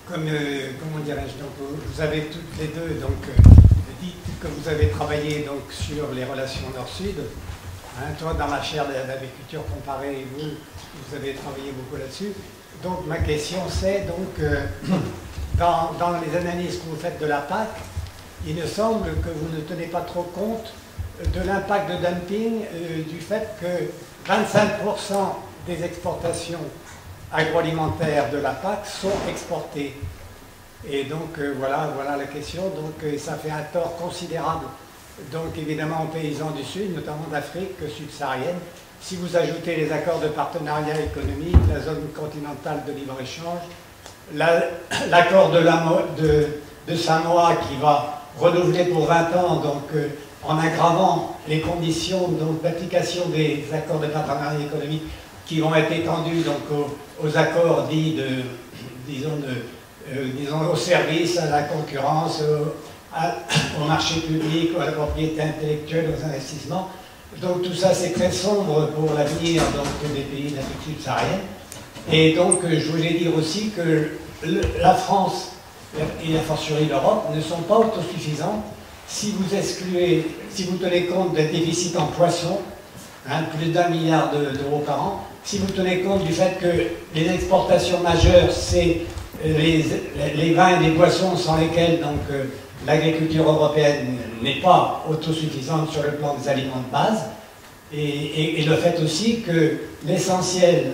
comment dirais-je, donc vous avez toutes les deux donc dit que vous avez travaillé donc sur les relations Nord-Sud. Hein, toi, dans la chaire d'agriculture comparée, vous avez travaillé beaucoup là-dessus. Donc ma question c'est donc dans les analyses que vous faites de la PAC, il me semble que vous ne tenez pas trop compte de l'impact de dumping du fait que 25% des exportations agroalimentaires de la PAC sont exportées. Et donc voilà la question. Donc ça fait un tort considérable. Donc évidemment aux paysans du Sud, notamment d'Afrique subsaharienne. Si vous ajoutez les accords de partenariat économique, la zone continentale de libre-échange, l'accord de Samoa qui va renouveler pour 20 ans, donc en aggravant les conditions d'application des accords de partenariat économique qui vont être étendus donc, aux accords dits disons aux services, à la concurrence, au marché public, à la propriété intellectuelle, aux investissements. Donc tout ça c'est très sombre pour l'avenir des pays d'Afrique subsaharienne. Et donc je voulais dire aussi que la France et a fortiori l'Europe ne sont pas autosuffisantes si vous excluez, si vous tenez compte d'un déficit en poisson, hein, plus d'1 milliard d'euros par an, si vous tenez compte du fait que les exportations majeures, c'est les vins et les poissons sans lesquels donc l'agriculture européenne n'est pas autosuffisante sur le plan des aliments de base, et le fait aussi que l'essentiel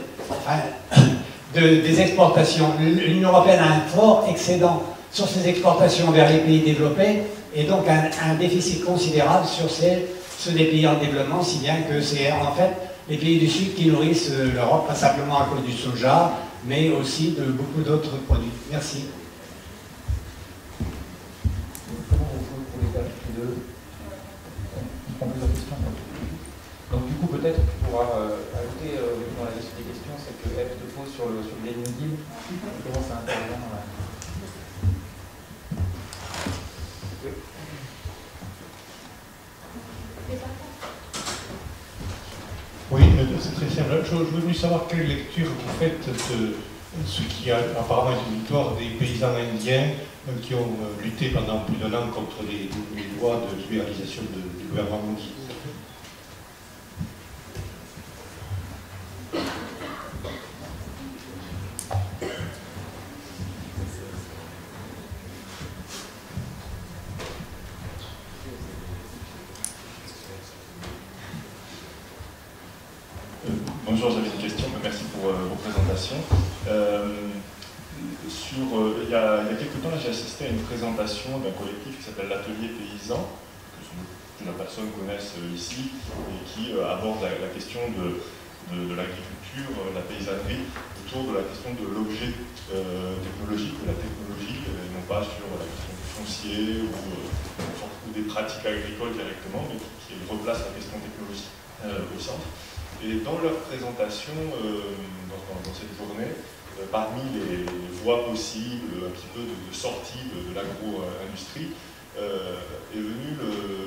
des exportations, l'Union européenne a un fort excédent sur ses exportations vers les pays développés, et donc un déficit considérable sur ceux des pays en développement, si bien que c'est en fait les pays du Sud qui nourrissent l'Europe, pas simplement à cause du soja, mais aussi de beaucoup d'autres produits. Merci. Comment on fait pour les deux? On prend plusieurs questions. Donc du coup, peut-être tu pourras ajouter dans la liste des questions, celle que F te pose sur le Green Deal. Comment ça intervient dans la... Oui, c'est très simple. Je voulais savoir quelle lecture vous faites de ce qui a apparemment est une victoire des paysans indiens qui ont lutté pendant plus d'1 an contre les lois de libéralisation du gouvernement Modi. Bonjour, j'avais une question, merci pour vos présentations. Il y a quelques temps, j'ai assisté à une présentation d'un collectif qui s'appelle l'Atelier Paysan, que plusieurs personnes connaissent ici, et qui aborde la question de l'agriculture, la paysannerie, autour de la question de l'objet technologique, de la technologie, non pas sur la question du foncier ou des pratiques agricoles directement, mais qui replace la question technologique au centre. Et dans leur présentation, dans cette journée, parmi les voies possibles, un petit peu de sortie de l'agro-industrie, est venue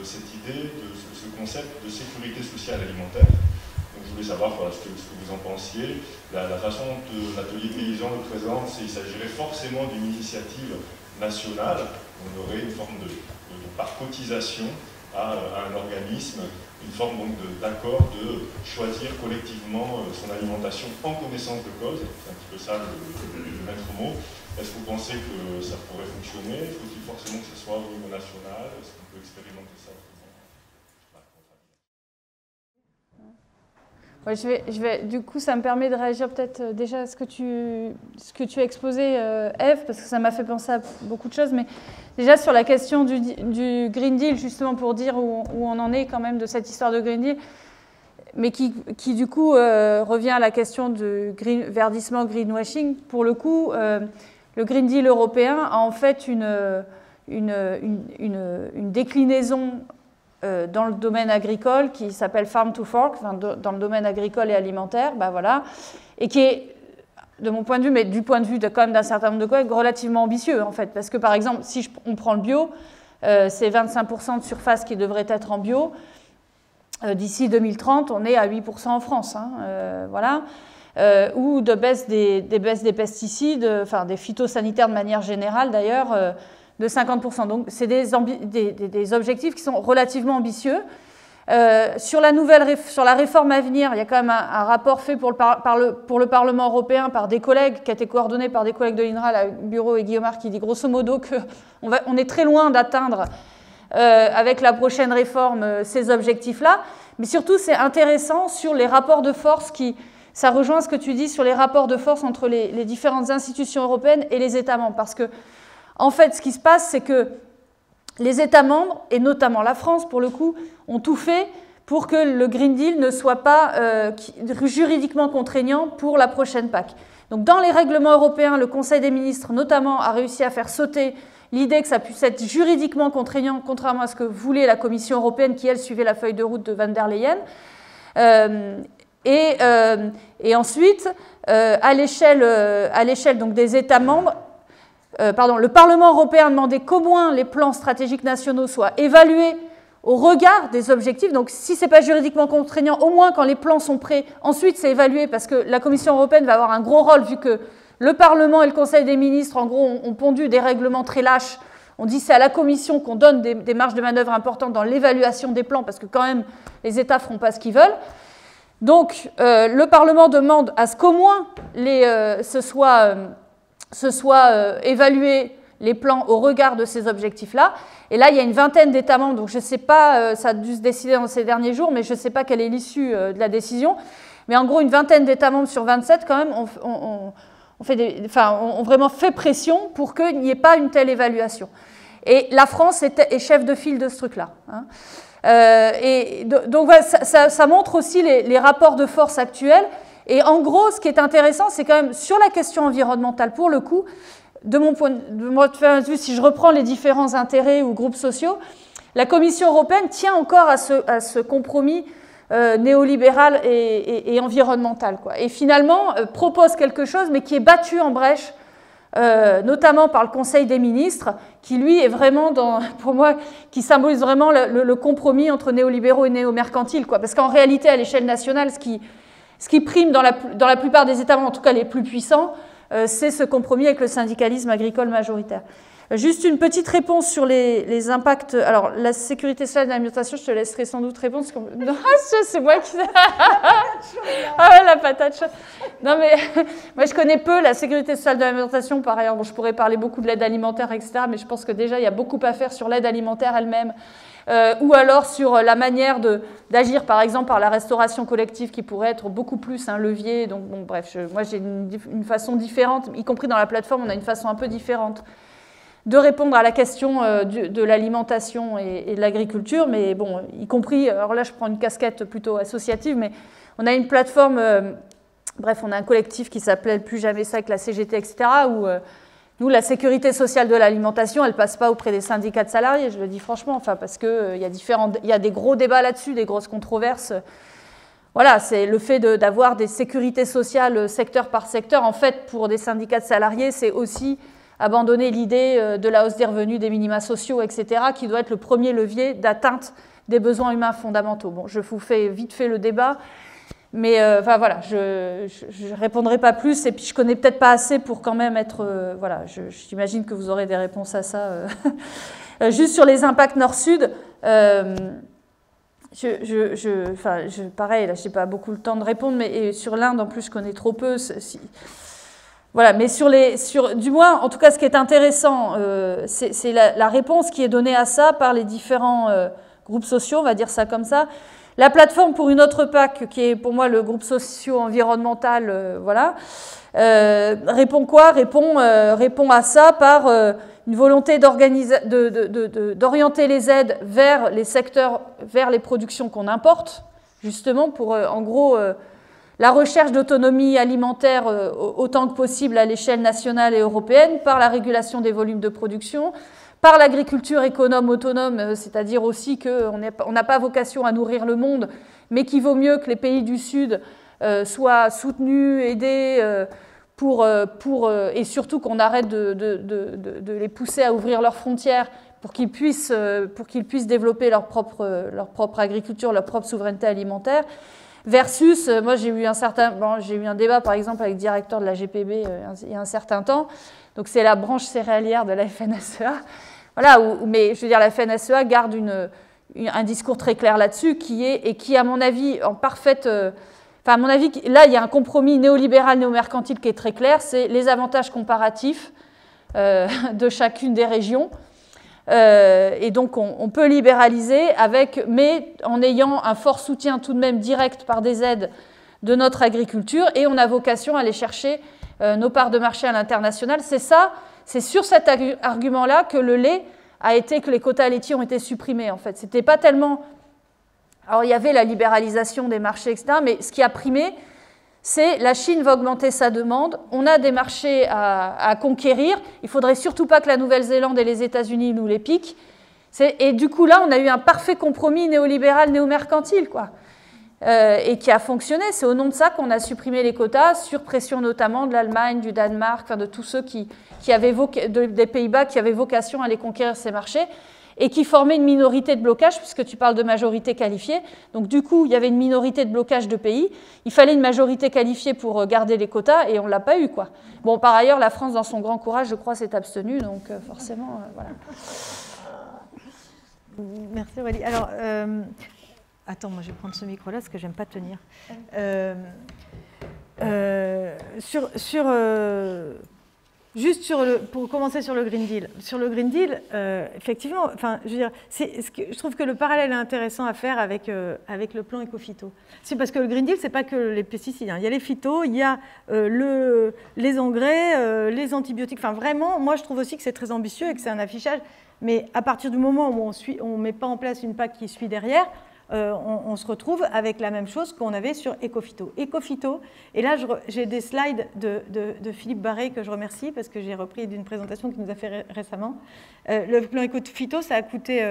cette idée de ce concept de sécurité sociale alimentaire. Donc je voulais savoir ce que vous en pensiez. La façon dont l'atelier paysan le présente, c'est qu'il s'agirait forcément d'une initiative nationale. On aurait une forme par cotisation à un organisme, une forme donc d'accord de choisir collectivement son alimentation en connaissance de cause. C'est un petit peu ça le maître mot. Est-ce que vous pensez que ça pourrait fonctionner? Faut-il forcément que ce soit au niveau national? Est-ce qu'on peut expérimenter ça? Ouais, du coup, ça me permet de réagir peut-être déjà à ce que tu as exposé, Eve, parce que ça m'a fait penser à beaucoup de choses. Mais déjà sur la question du Green Deal, justement pour dire où on en est quand même de cette histoire de Green Deal, mais qui du coup revient à la question de verdissement, greenwashing. Pour le coup, le Green Deal européen a en fait une déclinaison dans le domaine agricole qui s'appelle Farm to Fork, enfin dans le domaine agricole et alimentaire, voilà, et qui est, de mon point de vue, mais du point de vue quand même d'un certain nombre de collègues, relativement ambitieux en fait, parce que par exemple, si on prend le bio, c'est 25% de surface qui devrait être en bio. D'ici 2030, on est à 8% en France, voilà. ou de baisse des pesticides, enfin des phytosanitaires de manière générale d'ailleurs, de 50%. Donc c'est des objectifs qui sont relativement ambitieux. Sur la réforme à venir, il y a quand même un rapport fait pour le Parlement européen par des collègues, qui a été coordonné par des collègues de l'INRA, la Bureau et Guillaumard, qui dit grosso modo qu'on est très loin d'atteindre avec la prochaine réforme ces objectifs-là. Mais surtout, c'est intéressant sur les rapports de force ça rejoint ce que tu dis sur les rapports de force entre les différentes institutions européennes et les États membres. Parce que, en fait, ce qui se passe, c'est que les États membres, et notamment la France pour le coup, ont tout fait pour que le Green Deal ne soit pas juridiquement contraignant pour la prochaine PAC. Donc dans les règlements européens, le Conseil des ministres notamment a réussi à faire sauter l'idée que ça puisse être juridiquement contraignant, contrairement à ce que voulait la Commission européenne qui, elle, suivait la feuille de route de Van der Leyen. Et ensuite, à l'échelle donc des États membres, le Parlement européen a demandé qu'au moins les plans stratégiques nationaux soient évalués au regard des objectifs. Donc si ce n'est pas juridiquement contraignant, au moins quand les plans sont prêts, ensuite c'est évalué parce que la Commission européenne va avoir un gros rôle vu que le Parlement et le Conseil des ministres, en gros, ont pondu des règlements très lâches. On dit que c'est à la Commission qu'on donne des marges de manœuvre importantes dans l'évaluation des plans parce que quand même les États ne feront pas ce qu'ils veulent. Donc le Parlement demande à ce qu'au moins ce soit évalué les plans au regard de ces objectifs-là. Et là, il y a une vingtaine d'États membres, donc je ne sais pas, ça a dû se décider dans ces derniers jours, mais je ne sais pas quelle est l'issue de la décision. Mais en gros, une vingtaine d'États membres sur 27, quand même, ont vraiment fait pression pour qu'il n'y ait pas une telle évaluation. Et la France est chef de file de ce truc-là. Hein. Donc voilà, ça montre aussi les rapports de force actuels. Et en gros, ce qui est intéressant, c'est quand même sur la question environnementale, pour le coup, de mon point de vue, si je reprends les différents intérêts ou groupes sociaux, la Commission européenne tient encore à ce compromis néolibéral et environnemental, quoi. Et finalement, propose quelque chose, mais qui est battu en brèche, notamment par le Conseil des ministres, qui lui est vraiment, pour moi, qui symbolise vraiment le compromis entre néolibéraux et néo-mercantiles, quoi. Parce qu'en réalité, à l'échelle nationale, ce qui prime dans la plupart des États membres, en tout cas les plus puissants, c'est ce compromis avec le syndicalisme agricole majoritaire. Juste une petite réponse sur les impacts. Alors, la sécurité sociale et l'alimentation, je te laisserai sans doute répondre. Non, c'est moi qui... Ah ouais, la patate chaude. Non, mais moi, je connais peu la sécurité sociale et l'alimentation. Par ailleurs, bon, je pourrais parler beaucoup de l'aide alimentaire, etc. Mais je pense que déjà, il y a beaucoup à faire sur l'aide alimentaire elle-même. Ou alors sur la manière d'agir, par exemple, par la restauration collective, qui pourrait être beaucoup plus un levier. Donc, bon, bref, moi, j'ai une façon différente, y compris dans la plateforme, on a une façon un peu différente de répondre à la question de l'alimentation et de l'agriculture, mais bon, y compris, alors là, je prends une casquette plutôt associative, mais on a une plateforme, bref, on a un collectif qui s'appelait Plus jamais ça avec la CGT, etc., où... Nous, la sécurité sociale de l'alimentation, elle ne passe pas auprès des syndicats de salariés, je le dis franchement, enfin, parce qu'il y a des gros débats là-dessus, des grosses controverses. Voilà, c'est le fait d'avoir des sécurités sociales secteur par secteur. En fait, pour des syndicats de salariés, c'est aussi abandonner l'idée de la hausse des revenus, des minima sociaux, etc., qui doit être le premier levier d'atteinte des besoins humains fondamentaux. Bon, je vous fais vite fait le débat. Mais enfin, voilà, je ne répondrai pas plus, et puis je ne connais peut-être pas assez pour quand même être... voilà, j'imagine que vous aurez des réponses à ça. Juste sur les impacts nord-sud, pareil, là, je n'ai pas beaucoup le temps de répondre, mais sur l'Inde, en plus, je connais trop peu. Voilà, mais du moins, en tout cas, ce qui est intéressant, c'est la réponse qui est donnée à ça par les différents groupes sociaux, on va dire ça comme ça. La plateforme pour une autre PAC, qui est pour moi le groupe socio-environnemental, voilà, répond quoi ? Répond à ça par une volonté d'orienter les aides vers les secteurs, vers les productions qu'on importe, justement pour, en gros, la recherche d'autonomie alimentaire autant que possible à l'échelle nationale et européenne, par la régulation des volumes de production, par l'agriculture économe autonome, c'est-à-dire aussi qu'on n'a pas vocation à nourrir le monde, mais qu'il vaut mieux que les pays du Sud soient soutenus, aidés, et surtout qu'on arrête de les pousser à ouvrir leurs frontières pour qu'ils puissent développer leur propre agriculture, leur propre souveraineté alimentaire. versus, moi j'ai eu un débat par exemple avec le directeur de la GPB il y a un certain temps, donc c'est la branche céréalière de la FNSEA, voilà, mais je veux dire la FNSEA garde un discours très clair là-dessus qui à mon avis en parfaite... Enfin, à mon avis, là, il y a un compromis néolibéral, néomercantile qui est très clair, c'est les avantages comparatifs de chacune des régions. Et donc, on peut libéraliser, mais en ayant un fort soutien tout de même direct par des aides de notre agriculture, et on a vocation à aller chercher nos parts de marché à l'international. C'est sur cet argument-là que que les quotas laitiers ont été supprimés, en fait. C'était pas tellement... Alors, il y avait la libéralisation des marchés, etc., mais ce qui a primé, c'est la Chine va augmenter sa demande, on a des marchés à conquérir, il ne faudrait surtout pas que la Nouvelle-Zélande et les États-Unis nous les piquent. Et du coup, là, on a eu un parfait compromis néolibéral, néomercantile, quoi, et qui a fonctionné. C'est au nom de ça qu'on a supprimé les quotas, sur pression notamment de l'Allemagne, du Danemark, enfin, de tous ceux des Pays-Bas qui avaient vocation à aller conquérir ces marchés, et qui formaient une minorité de blocage, puisque tu parles de majorité qualifiée. Donc du coup, il y avait une minorité de blocage de pays. Il fallait une majorité qualifiée pour garder les quotas, et on ne l'a pas eu, quoi. Bon, par ailleurs, la France, dans son grand courage, je crois, s'est abstenue, donc forcément, voilà. Merci Aurélie. Alors, attends, moi je vais prendre ce micro-là, parce que j'aime pas tenir. Juste pour commencer sur le Green Deal. Sur le Green Deal, effectivement, enfin, je veux dire, je trouve que le parallèle est intéressant à faire avec le plan éco-phyto. C'est parce que le Green Deal, c'est pas que les pesticides. Hein. Il y a les phytos, il y a les engrais, les antibiotiques. Enfin, vraiment, moi, je trouve aussi que c'est très ambitieux et que c'est un affichage. Mais à partir du moment où on met pas en place une PAC qui suit derrière, on se retrouve avec la même chose qu'on avait sur Ecophyto. Ecophyto, et là j'ai des slides de Philippe Barré que je remercie parce que j'ai repris d'une présentation qu'il nous a fait récemment. Le plan Ecophyto, ça a coûté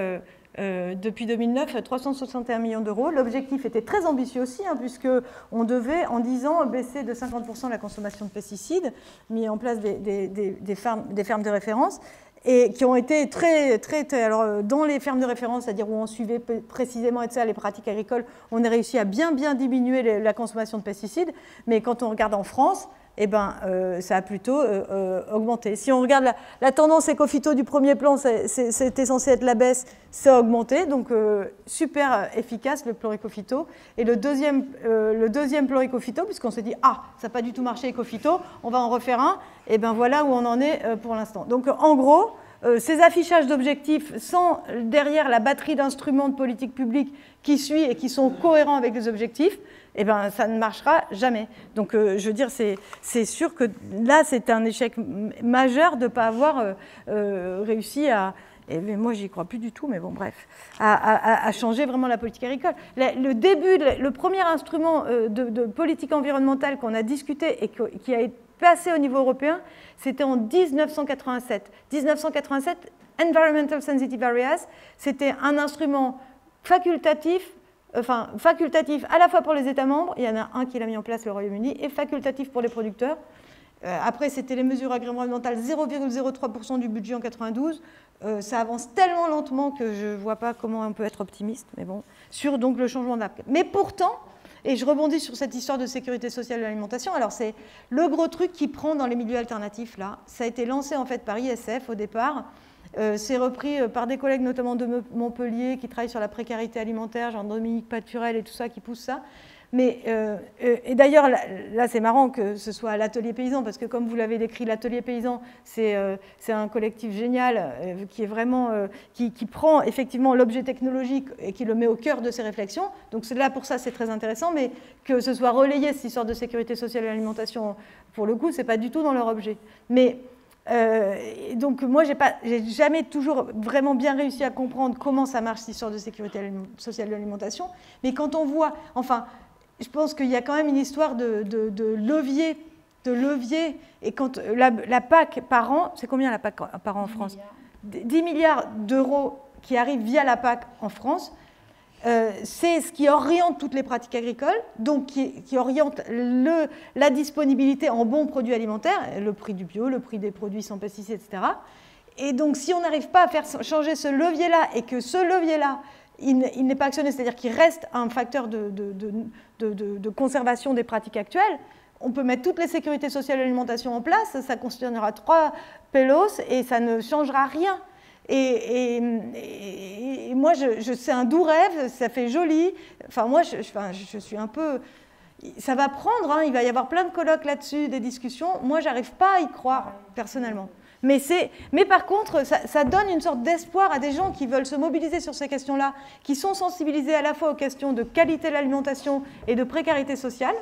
depuis 2009 361 millions d'euros. L'objectif était très ambitieux aussi, hein, puisqu'on devait en 10 ans baisser de 50% la consommation de pesticides, mis en place des fermes de référence, et qui ont été très alors dans les fermes de référence, c'est-à-dire où on suivait précisément les pratiques agricoles, on a réussi à bien diminuer la consommation de pesticides, mais quand on regarde en France, eh ben, ça a plutôt augmenté. Si on regarde la tendance éco-phyto du premier plan, c'était censé être la baisse, ça a augmenté, donc super efficace le plan éco-phyto. Et le deuxième plan éco-phyto, puisqu'on s'est dit « Ah, ça n'a pas du tout marché éco-phyto, on va en refaire un », et bien voilà où on en est pour l'instant. Donc en gros, ces affichages d'objectifs sans derrière la batterie d'instruments de politique publique qui suit et qui sont cohérents avec les objectifs, eh ben, ça ne marchera jamais. Donc, je veux dire, c'est sûr que là, c'est un échec majeur de ne pas avoir réussi à... Et moi, j'y crois plus du tout, mais bon, bref, à changer vraiment la politique agricole. Le premier instrument de politique environnementale qu'on a discuté et qui a été passé au niveau européen, c'était en 1987. 1987, Environmental Sensitive Areas, c'était un instrument facultatif à la fois pour les États membres, il y en a un qui l'a mis en place, le Royaume-Uni, et facultatif pour les producteurs. Après, c'était les mesures environnementales, 0,03% du budget en 92. Ça avance tellement lentement que je ne vois pas comment on peut être optimiste, mais bon, sur donc, le changement d'après. Mais pourtant, et je rebondis sur cette histoire de sécurité sociale de l'alimentation, alors c'est le gros truc qui prend dans les milieux alternatifs, là. Ça a été lancé en fait par ISF au départ. C'est repris par des collègues notamment de Montpellier qui travaillent sur la précarité alimentaire, genre Dominique Paturel et tout ça, qui poussent ça. Mais, et d'ailleurs, là c'est marrant que ce soit l'Atelier Paysan, parce que comme vous l'avez décrit, l'Atelier Paysan, c'est un collectif génial qui est vraiment, qui prend effectivement l'objet technologique et qui le met au cœur de ses réflexions. Donc là, pour ça, c'est très intéressant, mais que ce soit relayé, cette histoire de sécurité sociale et l'alimentation, pour le coup, c'est pas du tout dans leur objet. Mais donc moi, j'ai jamais toujours vraiment bien réussi à comprendre comment ça marche, cette histoire de sécurité sociale de l'alimentation. Mais quand on voit, enfin, je pense qu'il y a quand même une histoire de levier. Et quand la PAC par an, c'est combien la PAC par an en France ? 10 milliards d'euros qui arrivent via la PAC en France. C'est ce qui oriente toutes les pratiques agricoles, donc qui oriente la disponibilité en bons produits alimentaires, le prix du bio, le prix des produits sans pesticides, etc. Et donc si on n'arrive pas à faire changer ce levier-là, et que ce levier-là il n'est pas actionné, c'est-à-dire qu'il reste un facteur de conservation des pratiques actuelles. On peut mettre toutes les sécurités sociales et l'alimentation en place, ça concernera 3 pelos et ça ne changera rien. Et moi, c'est un doux rêve, ça fait joli. Enfin, moi, je suis un peu... Ça va prendre, hein, il va y avoir plein de colloques là-dessus, des discussions. Moi, j'arrive pas à y croire, personnellement. Mais par contre, ça donne une sorte d'espoir à des gens qui veulent se mobiliser sur ces questions-là, qui sont sensibilisés à la fois aux questions de qualité de l'alimentation et de précarité sociale.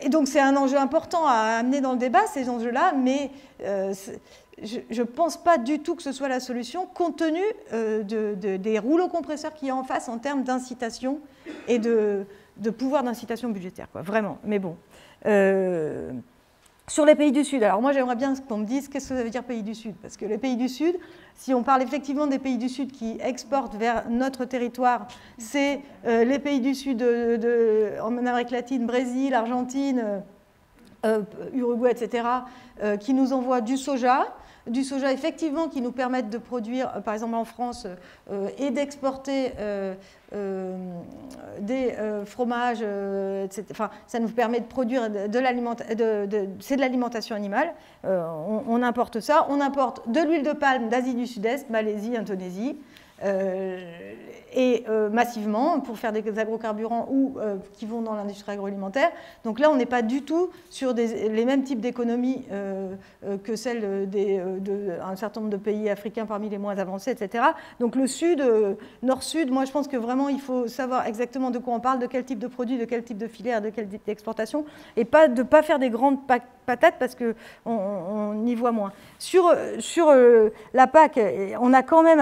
Et donc, c'est un enjeu important à amener dans le débat, ces enjeux-là, mais je ne pense pas du tout que ce soit la solution, compte tenu des rouleaux compresseurs qu'il y a en face en termes d'incitation et de pouvoir d'incitation budgétaire, quoi, vraiment. Mais bon. Sur les pays du Sud, alors moi j'aimerais bien qu'on me dise qu'est-ce que ça veut dire pays du Sud, parce que les pays du Sud, si on parle effectivement des pays du Sud qui exportent vers notre territoire, c'est les pays du Sud en Amérique latine, Brésil, Argentine, Uruguay, etc., qui nous envoient du soja effectivement qui nous permettent de produire, par exemple en France, et d'exporter des fromages, etc. Enfin, ça nous permet de produire c'est de l'alimentation animale. On importe ça. On importe de l'huile de palme d'Asie du Sud-Est, Malaisie, Indonésie. Et massivement pour faire des agrocarburants ou qui vont dans l'industrie agroalimentaire. Donc là, on n'est pas du tout sur les mêmes types d'économies que celles d'un certain nombre de pays africains parmi les moins avancés, etc. Donc le Sud, Nord-Sud, moi je pense que vraiment il faut savoir exactement de quoi on parle, de quel type de produit, de quel type de filière, de quel type d'exportation, et de ne pas faire des grandes patates parce qu'on y voit moins. Sur la PAC, on a quand même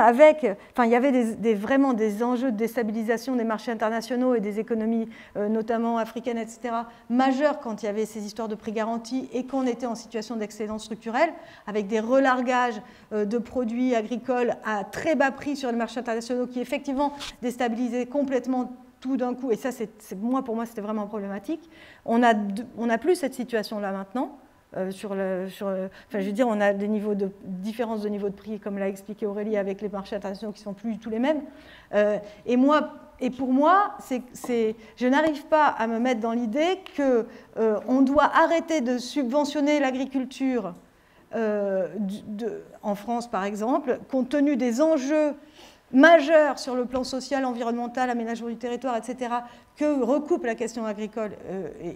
il y avait vraiment des enjeux de déstabilisation des marchés internationaux et des économies, notamment africaines, etc., majeurs quand il y avait ces histoires de prix garantis et qu'on était en situation d'excédence structurelle, avec des relargages de produits agricoles à très bas prix sur les marchés internationaux qui effectivement déstabilisaient complètement tout d'un coup. Et ça, pour moi, c'était vraiment problématique. On n'a plus cette situation-là maintenant. Je veux dire, on a des différences de niveau de prix, comme l'a expliqué Aurélie, avec les marchés internationaux qui ne sont plus du tout les mêmes. Et pour moi, je n'arrive pas à me mettre dans l'idée qu'on doit arrêter de subventionner l'agriculture en France, par exemple, compte tenu des enjeux majeurs sur le plan social, environnemental, aménagement du territoire, etc., que recoupe la question agricole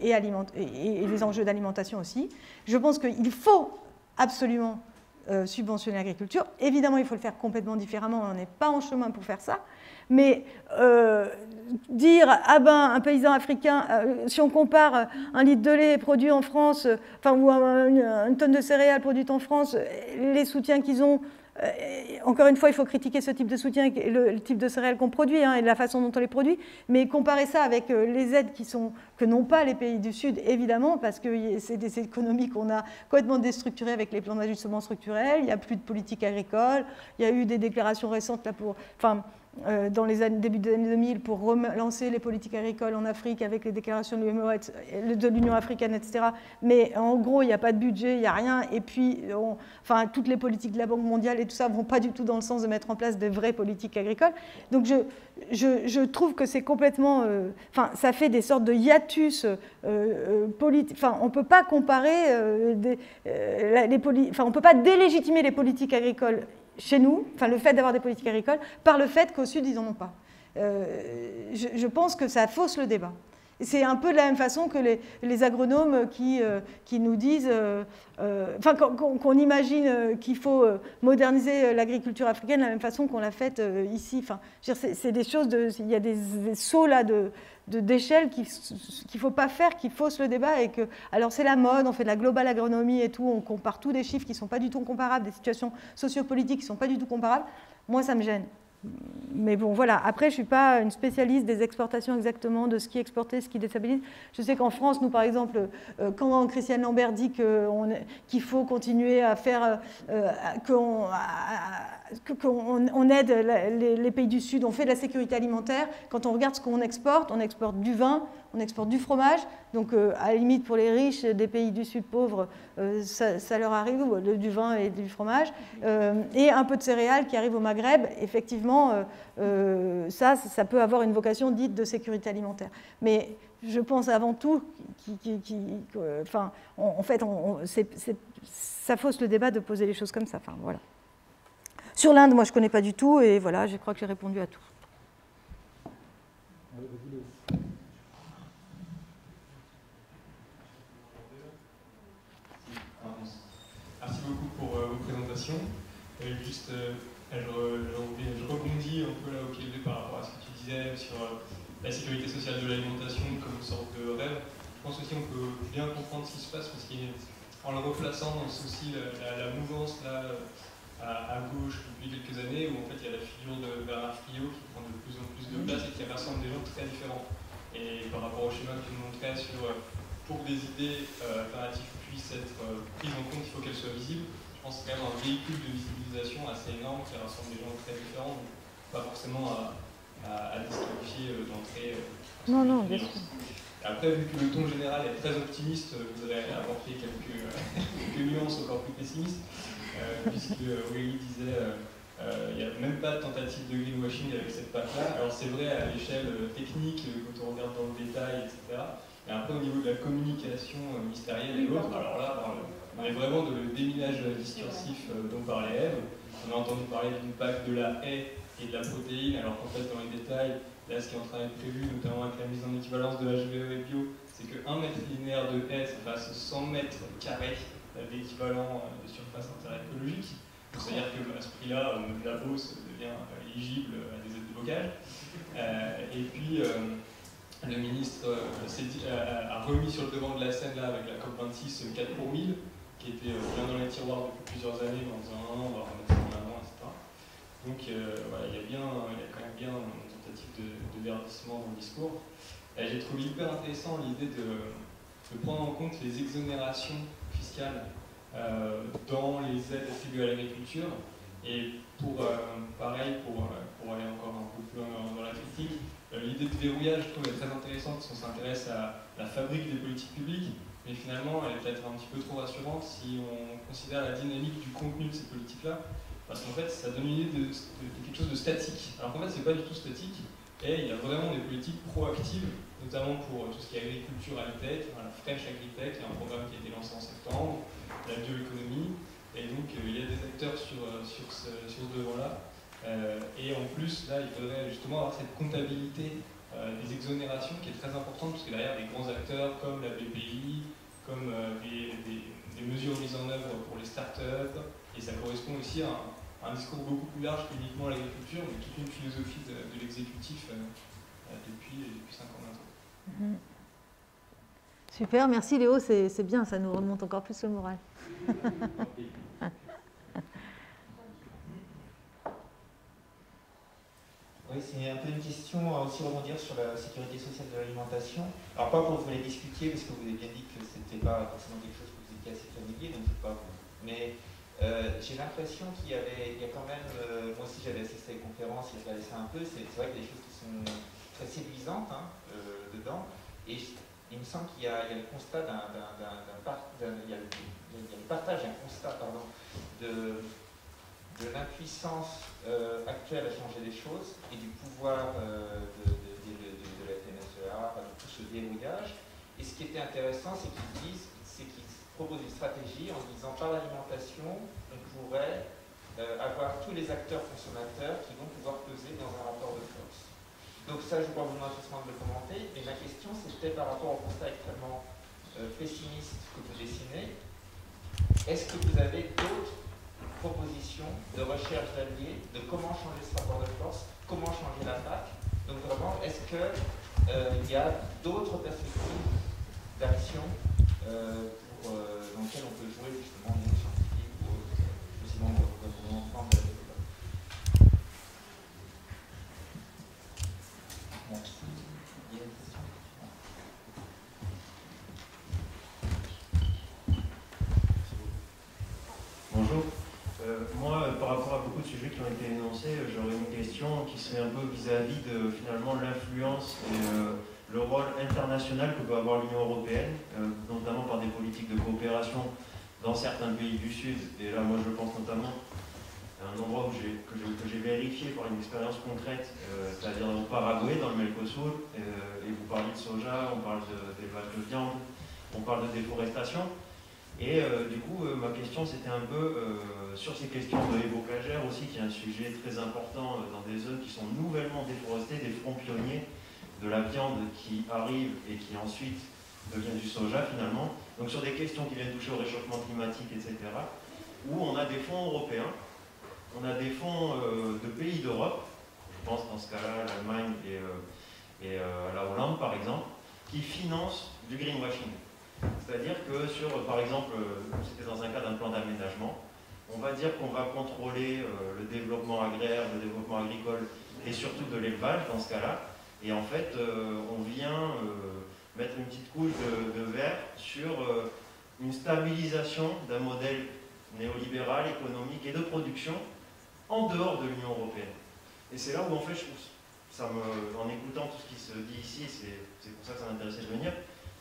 et les enjeux d'alimentation aussi. Je pense qu'il faut absolument subventionner l'agriculture. Évidemment, il faut le faire complètement différemment, on n'est pas en chemin pour faire ça. Mais dire, un paysan africain, si on compare un litre de lait produit en France, ou une tonne de céréales produite en France, les soutiens qu'ils ont, encore une fois, il faut critiquer ce type de soutien, le type de céréales qu'on produit et la façon dont on les produit, mais comparer ça avec les aides que n'ont pas les pays du Sud, évidemment, parce que c'est des économies qu'on a complètement déstructurées avec les plans d'ajustement structurel, il n'y a plus de politique agricole, il y a eu des déclarations récentes là dans les débuts des années 2000 pour relancer les politiques agricoles en Afrique avec les déclarations de l'Union africaine, etc. Mais en gros, il n'y a pas de budget, il n'y a rien. Et puis, toutes les politiques de la Banque mondiale et tout ça ne vont pas du tout dans le sens de mettre en place de vraies politiques agricoles. Donc, je trouve que c'est complètement... ça fait des sortes de hiatus politiques. On ne peut pas comparer... on ne peut pas délégitimer les politiques agricoles chez nous, le fait d'avoir des politiques agricoles, par le fait qu'au Sud, ils n'en ont pas. Je pense que ça fausse le débat. C'est un peu de la même façon que les agronomes qui nous disent, qu'on imagine qu'il faut moderniser l'agriculture africaine de la même façon qu'on l'a faite ici. C'est des choses, il y a des sauts là d'échelle qu'il ne faut pas faire, qui faussent le débat. Alors c'est la mode, on fait de la global agronomie et tout, on compare tous des chiffres qui ne sont pas du tout comparables, des situations sociopolitiques qui ne sont pas du tout comparables. Moi, ça me gêne. Mais bon, voilà. Après, je ne suis pas une spécialiste des exportations exactement, de ce qui est exporté, ce qui déstabilise. Je sais qu'en France, nous, par exemple, quand Christiane Lambert dit qu'il faut continuer à faire... qu'on aide les pays du Sud, on fait de la sécurité alimentaire. Quand on regarde ce qu'on exporte, on exporte du vin, on exporte du fromage. Donc, à la limite, pour les riches des pays du Sud pauvres, ça leur arrive, du vin et du fromage. Et un peu de céréales qui arrivent au Maghreb. Effectivement, ça peut avoir une vocation dite de sécurité alimentaire. Mais je pense avant tout, en fait, ça fausse le débat de poser les choses comme ça. Enfin, voilà. Sur l'Inde, moi, je ne connais pas du tout, et voilà, je crois que j'ai répondu à tout. Merci beaucoup pour vos présentations. Juste, je rebondis un peu là au pied levé par rapport à ce que tu disais sur la sécurité sociale de l'alimentation comme une sorte de rêve. Je pense aussi qu'on peut bien comprendre ce qui se passe parce qu'en le replaçant dans aussi la mouvance là, à gauche depuis quelques années où en fait il y a la figure de Bernard Friot qui prend de plus en plus de place et qui rassemble des gens très différents. Et par rapport au schéma que tu montrais sur pour que des idées alternatives puissent être prises en compte, il faut qu'elles soient visibles. Je pense que c'est quand même un véhicule de visibilisation assez énorme qui rassemble des gens très différents, donc pas forcément à disqualifier d'entrée. Non, bien sûr. Après, vu que le ton général est très optimiste, je voudrais apporter quelques nuances encore plus pessimistes, puisque Aurélie disait il n'y a même pas de tentative de greenwashing avec cette patte-là. Alors c'est vrai à l'échelle technique, quand on regarde dans le détail, etc. Et après au niveau de la communication mystérielle et autres, alors là, on est vraiment dans le déminage discursif dont parlait Ève. On a entendu parler d'une PAC de la haie et de la protéine, alors qu'en fait dans les détails, là ce qui est en train d'être prévu, notamment avec la mise en équivalence de HVE et bio, c'est que 1 mètre linéaire de haie, ça fasse 100 mètres carrés d'équivalent de surface intérêt écologique. C'est-à-dire qu'à ce prix-là, la Beauce devient éligible à des aides de bocage. Et puis, le ministre a remis sur le devant de la scène là, avec la COP26 4 pour 1000, qui était bien dans les tiroirs depuis plusieurs années, en disant non, on va remettre ça en avant, etc. Donc voilà, il y a quand même bien une tentative de verdissement dans le discours. J'ai trouvé hyper intéressant l'idée de prendre en compte les exonérations fiscales dans les aides attribuées à l'agriculture. Et pareil, pour aller encore un peu plus dans la critique, l'idée de verrouillage, je trouve, est très intéressante parce qu'on s'intéresse à la fabrique des politiques publiques, mais finalement, elle est peut-être un petit peu trop rassurante si on considère la dynamique du contenu de ces politiques-là, parce qu'en fait, ça donne une idée de quelque chose de statique. Alors qu'en fait, c'est pas du tout statique, et il y a vraiment des politiques proactives, notamment pour tout ce qui est agriculture high-tech, la French Agritech, il y a un programme qui a été lancé en septembre, la bioéconomie, et donc il y a des acteurs sur ce devant-là. Et en plus, là, il faudrait justement avoir cette comptabilité des exonérations qui est très importante, parce que derrière, des grands acteurs comme la BPI, comme des mesures mises en œuvre pour les startups, et ça correspond aussi à un discours beaucoup plus large qu'uniquement l'agriculture, mais toute une philosophie de l'exécutif depuis 5 ans maintenant. Super, merci Léo, c'est bien, ça nous remonte encore plus le moral. Oui, c'est un peu une question à aussi rebondir sur la sécurité sociale de l'alimentation. Alors pas pour que vous les discutiez, parce que vous avez bien dit que ce n'était pas forcément quelque chose que vous étiez assez familier, donc c'est pas vous. Mais j'ai l'impression qu'il y a quand même, moi aussi j'avais assisté à des conférences, j'ai regardé ça un peu, c'est vrai qu'il y a des choses qui sont très séduisantes dedans, et il me semble qu'il y a le constat il y a le partage d'un constat de l'impuissance actuelle à changer les choses et du pouvoir de la FNSEA, de tout ce dérouillage. Et ce qui était intéressant, c'est qu'ils proposent une stratégie en disant par l'alimentation, on pourrait avoir tous les acteurs consommateurs qui vont pouvoir peser dans un rapport de force. Donc ça, je ne vais pas vous demander de le commenter, mais ma question, c'était par rapport au constat extrêmement pessimiste que vous dessinez. Est-ce que vous avez d'autres propositions de recherche d'alliés, de comment changer ce rapport de force, comment changer la PAC? Donc vraiment, est-ce qu'il y a d'autres perspectives d'action dans lesquelles on peut jouer justement les scientifiques ou possiblement dans le plan de la développement? Merci. Il y a une question? Bonjour. Moi, par rapport à beaucoup de sujets qui ont été énoncés, j'aurais une question qui serait un peu vis-à-vis de finalement l'influence et le rôle international que peut avoir l'Union européenne, notamment par des politiques de coopération dans certains pays du Sud. Et là, moi, je pense notamment à un endroit que j'ai vérifié par une expérience concrète, c'est-à-dire au Paraguay, dans le Mercosur, et vous parlez de soja, on parle d'élevage de viande, on parle de déforestation. Et du coup, ma question, c'était un peu sur ces questions de l'ébocagère aussi, qui est un sujet très important dans des zones qui sont nouvellement déforestées, des fronts pionniers de la viande qui arrive et qui ensuite devient du soja finalement. Donc sur des questions qui viennent toucher au réchauffement climatique, etc., où on a des fonds européens, on a des fonds de pays d'Europe, je pense dans ce cas-là à l'Allemagne et à la Hollande par exemple, qui financent du greenwashing. C'est-à-dire que sur, par exemple, c'était dans un cas d'un plan d'aménagement, on va dire qu'on va contrôler le développement agraire, le développement agricole et surtout de l'élevage dans ce cas-là. Et en fait, on vient mettre une petite couche de verre sur une stabilisation d'un modèle néolibéral, économique et de production en dehors de l'Union européenne. Et c'est là où en fait, je trouve, en écoutant tout ce qui se dit ici, c'est pour ça que ça m'intéressait de venir,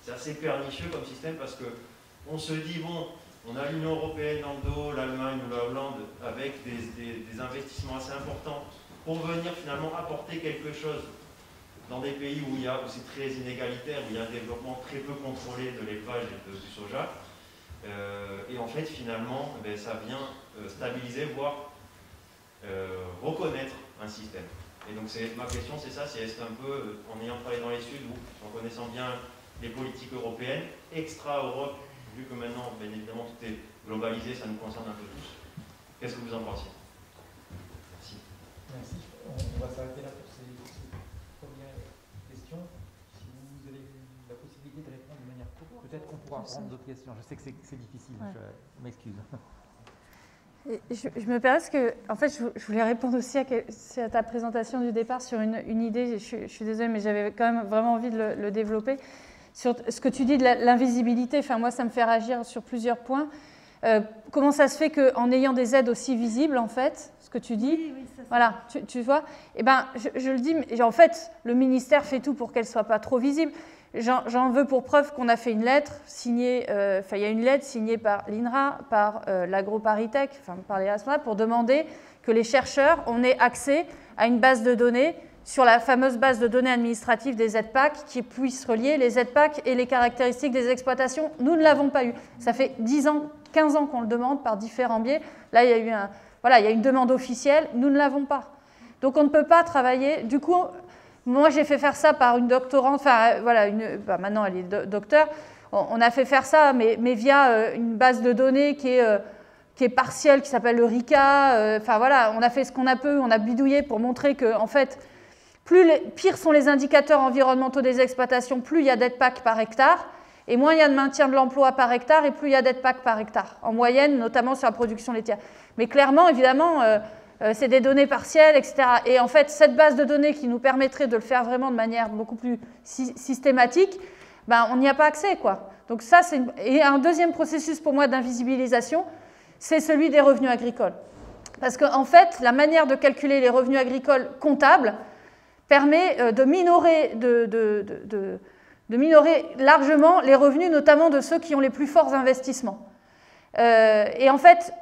c'est assez pernicieux comme système parce qu'on se dit, bon, on a l'Union européenne dans le dos, l'Allemagne ou la Hollande, avec des investissements assez importants pour venir finalement apporter quelque chose dans des pays où c'est très inégalitaire, où il y a un développement très peu contrôlé de l'élevage et du soja. Et en fait, finalement, ça vient stabiliser, voire reconnaître un système. Et donc ma question, c'est ça, c'est est-ce qu'un peu, en ayant travaillé dans les Suds, ou en connaissant bien les politiques européennes, extra-Europe, vu que maintenant, bien évidemment, tout est globalisé, ça nous concerne un peu tous. Qu'est-ce que vous en pensez? Merci. Merci. On va s'arrêter là pour ces premières questions. Si vous avez la possibilité de répondre de manière courte, peut-être qu'on pourra prendre d'autres questions. Je sais que c'est difficile, ouais. Je m'excuse. Je me permets parce que, en fait, je voulais répondre aussi à ta présentation du départ sur une idée. Je suis désolée, mais j'avais quand même vraiment envie de le développer. Sur ce que tu dis de l'invisibilité, enfin, moi, ça me fait réagir sur plusieurs points. Comment ça se fait qu'en ayant des aides aussi visibles, en fait, ce que tu dis, oui, ça, voilà, tu vois, eh ben, je le dis, mais en fait, le ministère fait tout pour qu'elle ne soit pas trop visible. J'en veux pour preuve qu'on a fait une lettre signée, il y a une lettre signée par l'INRA, par l'AgroParisTech, enfin par les responsables, pour demander que les chercheurs on ait accès à une base de données sur la fameuse base de données administrative des ZPAC qui puisse relier les ZPAC et les caractéristiques des exploitations. Nous ne l'avons pas eu. Ça fait 10 ans, 15 ans qu'on le demande par différents biais. Là, il y a eu il y a une demande officielle. Nous ne l'avons pas. Donc, on ne peut pas travailler. Du coup, moi, j'ai fait faire ça par une doctorante. Enfin, voilà, maintenant, elle est docteur. On a fait faire ça, mais via une base de données qui est partielle, qui s'appelle le RICA. Enfin, voilà, on a fait ce qu'on a pu. On a bidouillé pour montrer que, en fait, pire sont les indicateurs environnementaux des exploitations, plus il y a d'EDPAC par hectare, et moins il y a de maintien de l'emploi par hectare, et plus il y a d'EDPAC par hectare, en moyenne, notamment sur la production laitière. Mais clairement, évidemment, c'est des données partielles, etc. Et en fait, cette base de données qui nous permettrait de le faire vraiment de manière beaucoup plus systématique, ben, on n'y a pas accès, quoi. Donc ça, et un deuxième processus pour moi d'invisibilisation, c'est celui des revenus agricoles. Parce qu'en fait, la manière de calculer les revenus agricoles comptables permet de minorer largement les revenus, notamment de ceux qui ont les plus forts investissements. Et en fait,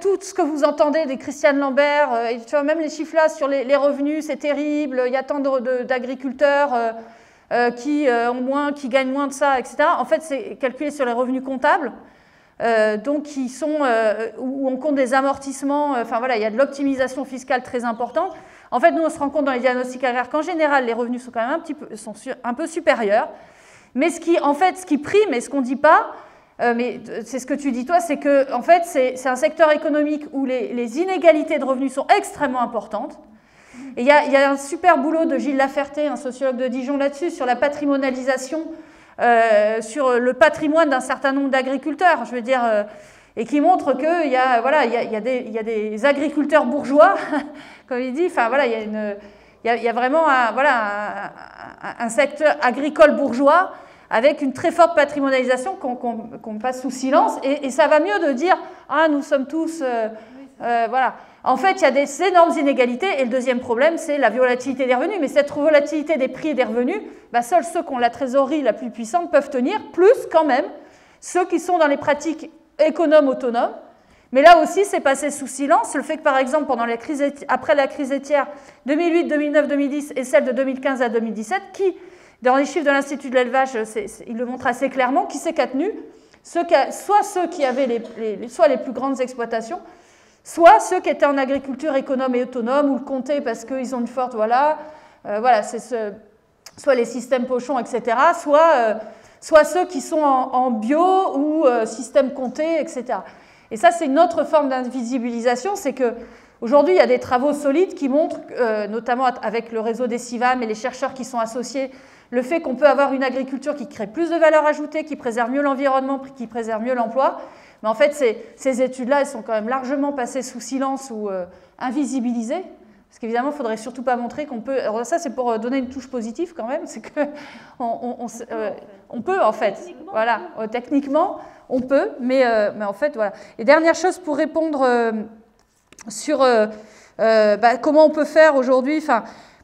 tout ce que vous entendez des Christiane Lambert, et tu vois, même les chiffres là sur les revenus, c'est terrible, il y a tant d'agriculteurs qui gagnent moins de ça, etc. En fait, c'est calculé sur les revenus comptables, donc qui sont, où on compte des amortissements, enfin voilà, il y a de l'optimisation fiscale très importante. En fait, nous, on se rend compte dans les diagnostics agraires qu'en général, les revenus sont quand même un peu supérieurs. Mais ce qui prime, et ce qu'on ne dit pas, mais c'est ce que tu dis toi, c'est que en fait, c'est un secteur économique où les inégalités de revenus sont extrêmement importantes. Et il y a un super boulot de Gilles Laferté, un sociologue de Dijon là-dessus, sur la patrimonialisation, sur le patrimoine d'un certain nombre d'agriculteurs. Je veux dire... et qui montre qu'il y a des agriculteurs bourgeois, comme il dit, enfin voilà, il y a vraiment un secteur agricole bourgeois avec une très forte patrimonialisation qu'on passe sous silence, et ça va mieux de dire « Ah, nous sommes tous Voilà. En fait, il y a des énormes inégalités et le deuxième problème, c'est la volatilité des revenus. Mais cette volatilité des prix et des revenus, seuls ceux qui ont la trésorerie la plus puissante peuvent tenir, plus quand même ceux qui sont dans les pratiques économes autonomes. Mais là aussi, c'est passé sous silence. Le fait que, par exemple, après la crise laitière 2008, 2009, 2010 et celle de 2015 à 2017, qui, dans les chiffres de l'Institut de l'élevage, il le montre assez clairement, qui c'est qui a tenu soit ceux qui avaient soit les plus grandes exploitations, soit ceux qui étaient en agriculture économe et autonome, ou le comté parce qu'ils ont une forte, soit les systèmes pochons, etc., soit ceux qui sont en bio ou système comté, etc. Et ça, c'est une autre forme d'invisibilisation, c'est qu'aujourd'hui, il y a des travaux solides qui montrent, notamment avec le réseau des CIVAM et les chercheurs qui sont associés, le fait qu'on peut avoir une agriculture qui crée plus de valeur ajoutée, qui préserve mieux l'environnement, qui préserve mieux l'emploi. Mais en fait, ces études-là, elles sont quand même largement passées sous silence ou invisibilisées. Parce qu'évidemment, il ne faudrait surtout pas montrer qu'on peut... Alors ça, c'est pour donner une touche positive quand même, c'est qu'on peut en fait. Voilà, techniquement, on peut, mais en fait, voilà. Et dernière chose pour répondre sur comment on peut faire aujourd'hui.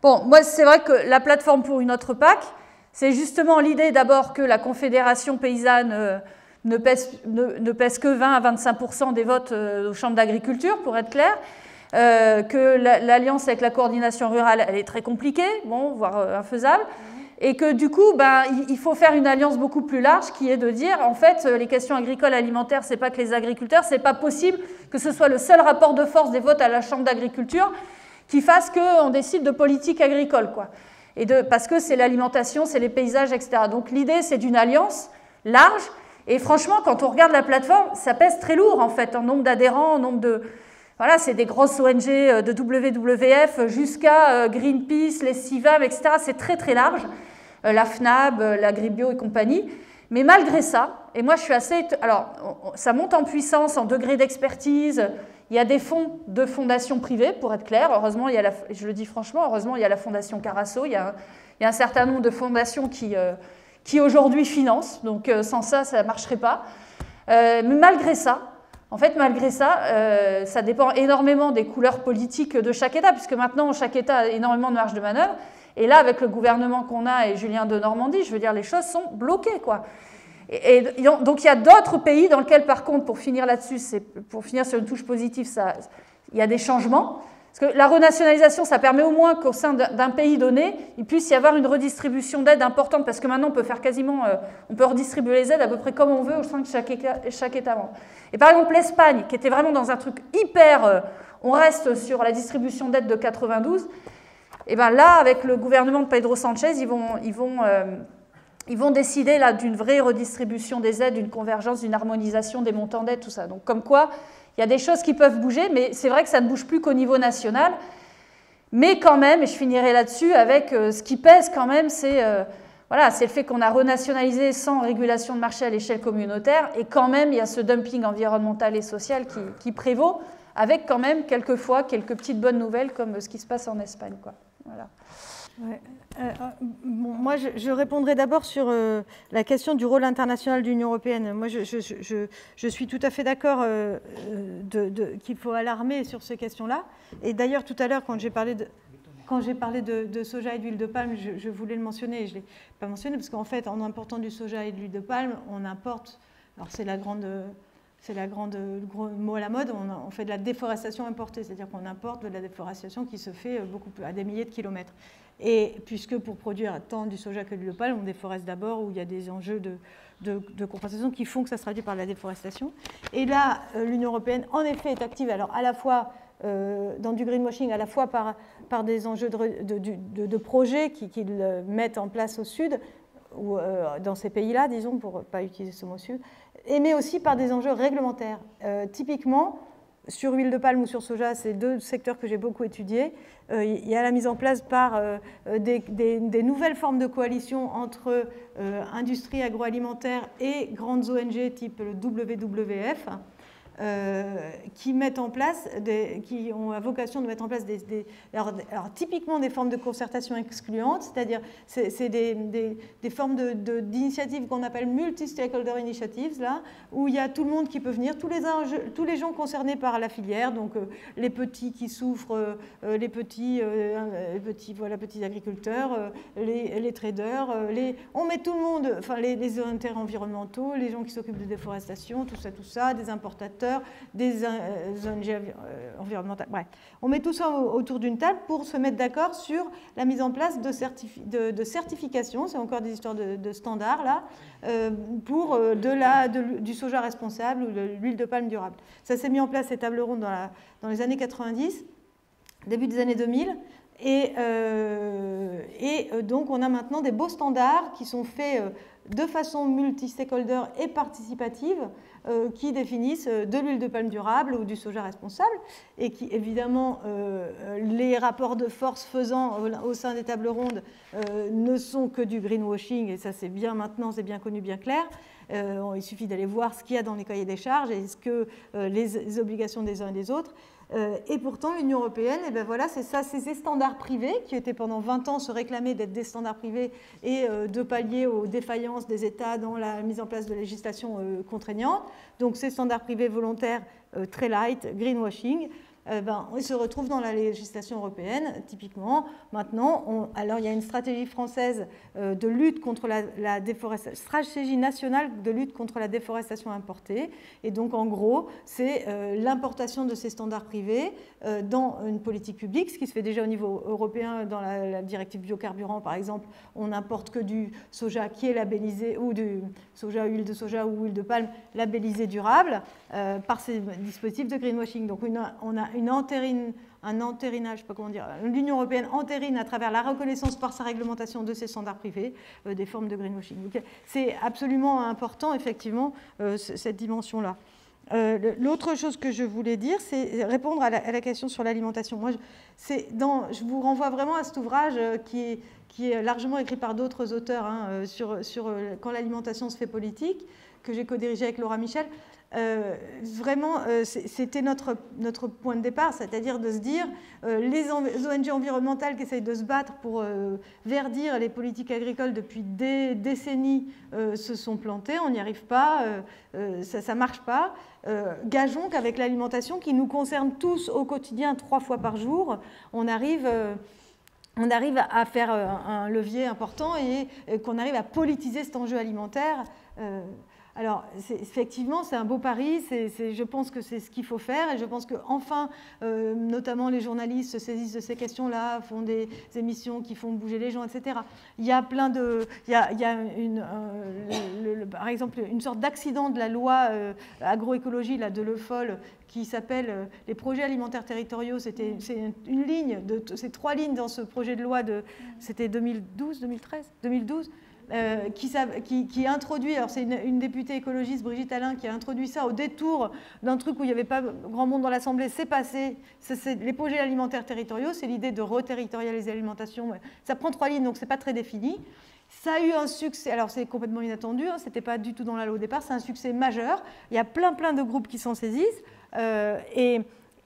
Bon, moi, c'est vrai que la plateforme pour une autre PAC, c'est justement l'idée d'abord que la Confédération paysanne ne pèse que 20 à 25% des votes aux chambres d'agriculture, pour être clair. Que l'alliance avec la coordination rurale, elle est très compliquée, bon, voire infaisable, et que du coup, il faut faire une alliance beaucoup plus large qui est de dire, en fait, les questions agricoles alimentaires, c'est pas que les agriculteurs, c'est pas possible que ce soit le seul rapport de force des votes à la chambre d'agriculture qui fasse qu'on décide de politique agricole, quoi. Parce que c'est l'alimentation, c'est les paysages, etc. Donc l'idée, c'est d'une alliance large, et franchement, quand on regarde la plateforme, ça pèse très lourd, en fait, en nombre d'adhérents, en nombre de... Voilà, c'est des grosses ONG de WWF jusqu'à Greenpeace, les CIVAM, etc. C'est très très large, la FNAB, l'Agribio et compagnie. Mais malgré ça, et moi je suis assez... Alors, ça monte en puissance, en degré d'expertise. Il y a des fonds de fondations privées, pour être clair. Heureusement, je le dis franchement, heureusement, il y a la Fondation Carasso. Il y a un certain nombre de fondations qui aujourd'hui financent. Donc sans ça, ça ne marcherait pas. Mais malgré ça, ça dépend énormément des couleurs politiques de chaque État, puisque maintenant, chaque État a énormément de marge de manœuvre. Et là, avec le gouvernement qu'on a et Julien Denormandie, je veux dire, les choses sont bloquées, quoi. Donc, il y a d'autres pays dans lesquels, par contre, pour finir là-dessus, pour finir sur une touche positive, il y a des changements. Parce que la renationalisation, ça permet au moins qu'au sein d'un pays donné, il puisse y avoir une redistribution d'aides importante, parce que maintenant, on peut faire on peut redistribuer les aides à peu près comme on veut au sein de chaque État membre. Et par exemple, l'Espagne, qui était vraiment dans un truc hyper... on reste sur la distribution d'aides de 92, et bien là, avec le gouvernement de Pedro Sanchez, ils vont décider là d'une vraie redistribution des aides, d'une convergence, d'une harmonisation des montants d'aides, tout ça. Donc comme quoi, il y a des choses qui peuvent bouger, mais c'est vrai que ça ne bouge plus qu'au niveau national. Mais quand même, et je finirai là-dessus, avec ce qui pèse quand même, c'est le fait qu'on a renationalisé sans régulation de marché à l'échelle communautaire, et quand même, il y a ce dumping environnemental et social qui prévaut, avec quand même quelquefois quelques petites bonnes nouvelles, comme ce qui se passe en Espagne, quoi. Voilà. Ouais. Moi, je répondrai d'abord sur la question du rôle international de l'Union européenne. Moi, je suis tout à fait d'accord qu'il faut alarmer sur ces questions-là. Et d'ailleurs, tout à l'heure, quand j'ai parlé de soja et d'huile de palme, je voulais le mentionner. Je ne l'ai pas mentionné parce qu'en fait, en important du soja et de l'huile de palme, on importe... Alors, c'est le gros mot à la mode, on fait de la déforestation importée, c'est-à-dire qu'on importe de la déforestation qui se fait à des milliers de kilomètres. Et puisque pour produire tant du soja que de l'huile de palme, on déforeste d'abord, où il y a des enjeux de compensation qui font que ça se traduit par la déforestation. Et là, l'Union européenne, en effet, est active, alors à la fois dans du greenwashing, à la fois par des enjeux de projets qu'ils mettent en place au sud, ou dans ces pays-là, disons, pour ne pas utiliser ce mot sud, mais aussi par des enjeux réglementaires. Typiquement, sur huile de palme ou sur soja, c'est deux secteurs que j'ai beaucoup étudiés. Il y a la mise en place par des nouvelles formes de coalition entre industrie agroalimentaire et grandes ONG type le WWF, qui mettent en place, qui ont la vocation de mettre en place alors typiquement des formes de concertation excluantes, c'est-à-dire c'est des formes d'initiatives qu'on appelle multi-stakeholder initiatives, là, où il y a tout le monde qui peut venir, tous les gens concernés par la filière, donc les petits qui souffrent, les petits agriculteurs, les traders, on met tout le monde, enfin les intérêts environnementaux, les gens qui s'occupent de déforestation, tout ça, des importateurs, des ONG environnementales, bref. On met tout ça autour d'une table pour se mettre d'accord sur la mise en place de certification, c'est encore des histoires de standards là, pour du soja responsable ou de l'huile de palme durable. Ça s'est mis en place, ces tables rondes, dans les années 90, début des années 2000, et donc on a maintenant des beaux standards qui sont faits de façon multi-stakeholder et participative, qui définissent de l'huile de palme durable ou du soja responsable, et qui évidemment les rapports de force faisant au sein des tables rondes ne sont que du greenwashing, et ça c'est bien maintenant, c'est bien connu, bien clair. Il suffit d'aller voir ce qu'il y a dans les cahiers des charges et les obligations des uns et des autres. Et pourtant, l'Union européenne, eh ben voilà, c'est ça, c'est ces standards privés qui étaient pendant 20 ans se réclamer d'être des standards privés et de pallier aux défaillances des États dans la mise en place de législation contraignante. Donc ces standards privés volontaires très light, greenwashing, ils se retrouvent dans la législation européenne, typiquement. Maintenant, alors il y a une stratégie française de lutte contre la déforestation, stratégie nationale de lutte contre la déforestation importée. Et donc, en gros, c'est l'importation de ces standards privés dans une politique publique, ce qui se fait déjà au niveau européen dans la directive biocarburant, par exemple. On n'importe que du soja qui est labellisé, ou du soja, huile de soja ou huile de palme labellisé durable par ces dispositifs de greenwashing. Donc, on a un entérinage, je sais pas comment dire, l'Union européenne entérine à travers la reconnaissance par sa réglementation de ces standards privés des formes de greenwashing. C'est absolument important, effectivement, cette dimension-là. L'autre chose que je voulais dire, c'est répondre à la question sur l'alimentation. Moi, je vous renvoie vraiment à cet ouvrage qui est largement écrit par d'autres auteurs sur quand l'alimentation se fait politique, que j'ai co-dirigé avec Laura Michel. Vraiment, c'était notre point de départ, c'est-à-dire de se dire les ONG environnementales qui essayent de se battre pour verdir les politiques agricoles depuis des décennies se sont plantées, on n'y arrive pas, ça ne marche pas. Gageons qu'avec l'alimentation qui nous concerne tous au quotidien 3 fois par jour, on arrive à faire un levier important et qu'on arrive à politiser cet enjeu alimentaire. Alors, effectivement, c'est un beau pari, je pense que c'est ce qu'il faut faire, et je pense qu'enfin, notamment les journalistes se saisissent de ces questions-là, font des émissions qui font bouger les gens, etc. Il y a plein de... Il y a par exemple, une sorte d'accident de la loi agroécologie là, de Le Foll, qui s'appelle les projets alimentaires territoriaux. C'est une ligne, c'est 3 lignes dans ce projet de loi, c'était 2012, qui introduit, alors c'est une députée écologiste, Brigitte Allain, qui a introduit ça au détour d'un truc où il n'y avait pas grand monde dans l'Assemblée, c'est passé, les projets alimentaires territoriaux, c'est l'idée de reterritorialiser l'alimentation, ça prend 3 lignes, donc c'est pas très défini. Ça a eu un succès, alors c'est complètement inattendu, c'était pas du tout dans la loi au départ, c'est un succès majeur, il y a plein de groupes qui s'en saisissent,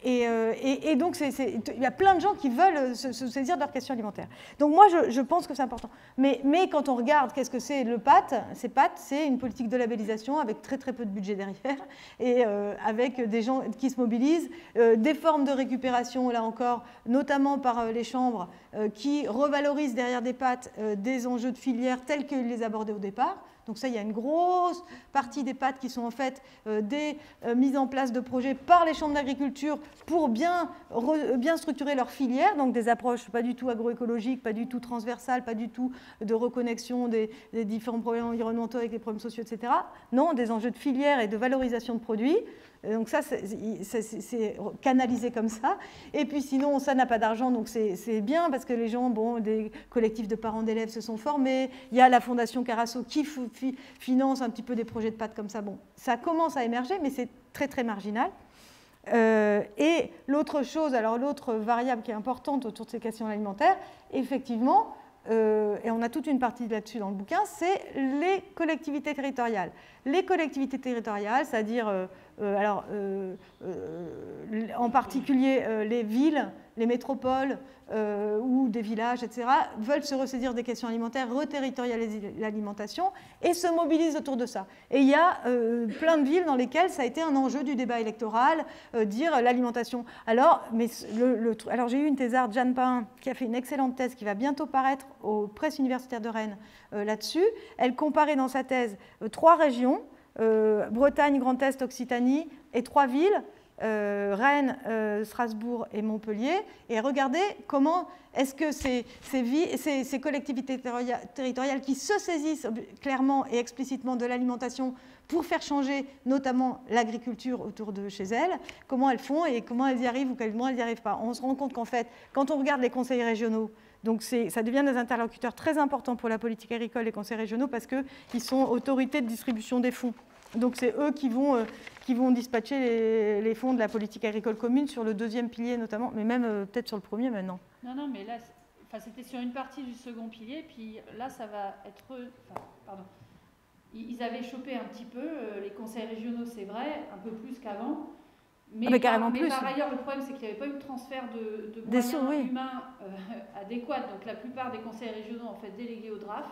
et donc, il y a plein de gens qui veulent se saisir de leur question alimentaire. Donc moi, je pense que c'est important. Mais quand on regarde qu'est-ce que c'est le PAT, c'est une politique de labellisation avec très peu de budget derrière et avec des gens qui se mobilisent, des formes de récupération, là encore, notamment par les chambres, qui revalorisent derrière des PAT des enjeux de filière tels qu'ils les abordaient au départ. Donc ça, il y a une grosse partie des PAT qui sont en fait des mises en place de projets par les chambres d'agriculture pour bien structurer leur filière, donc des approches pas du tout agroécologiques, pas du tout transversales, pas du tout de reconnexion des différents problèmes environnementaux avec les problèmes sociaux, etc. Non, des enjeux de filière et de valorisation de produits. Donc ça, c'est canalisé comme ça. Et puis sinon, ça n'a pas d'argent, donc c'est bien parce que les gens, des collectifs de parents d'élèves se sont formés. Il y a la Fondation Carasso qui finance un petit peu des projets de pâtes comme ça. Bon, ça commence à émerger, mais c'est très marginal. Et l'autre chose, alors l'autre variable qui est importante autour de ces questions alimentaires, effectivement, et on a toute une partie là-dessus dans le bouquin, c'est les collectivités territoriales. Les collectivités territoriales, c'est-à-dire en particulier les villes, les métropoles ou des villages, etc., veulent se ressaisir des questions alimentaires, reterritorialiser l'alimentation et se mobilisent autour de ça. Et il y a plein de villes dans lesquelles ça a été un enjeu du débat électoral, dire l'alimentation. Alors j'ai eu une thésarde, Jeanne Pain, qui a fait une excellente thèse qui va bientôt paraître aux presses universitaires de Rennes là-dessus. Elle comparait dans sa thèse 3 régions, Bretagne, Grand Est, Occitanie, et 3 villes, Rennes, Strasbourg et Montpellier, et regardez comment est-ce que ces collectivités territoriales qui se saisissent clairement et explicitement de l'alimentation pour faire changer notamment l'agriculture autour de chez elles, comment elles font et comment elles y arrivent ou comment elles n'y arrivent pas. On se rend compte qu'en fait, quand on regarde les conseils régionaux, donc ça devient des interlocuteurs très importants pour la politique agricole, les conseils régionaux, parce qu'ils sont autorités de distribution des fonds. Donc c'est eux qui vont dispatcher les fonds de la politique agricole commune sur le 2e pilier notamment, mais même peut-être sur le 1er maintenant. Non, mais là, c'était sur une partie du 2e pilier, puis là, ça va être... pardon. Ils avaient chopé un petit peu, les conseils régionaux, c'est vrai, un peu plus qu'avant. Mais par ailleurs, le problème, c'est qu'il n'y avait pas eu de transfert de moyens humains adéquats. Donc la plupart des conseils régionaux ont en fait délégué au DRAF.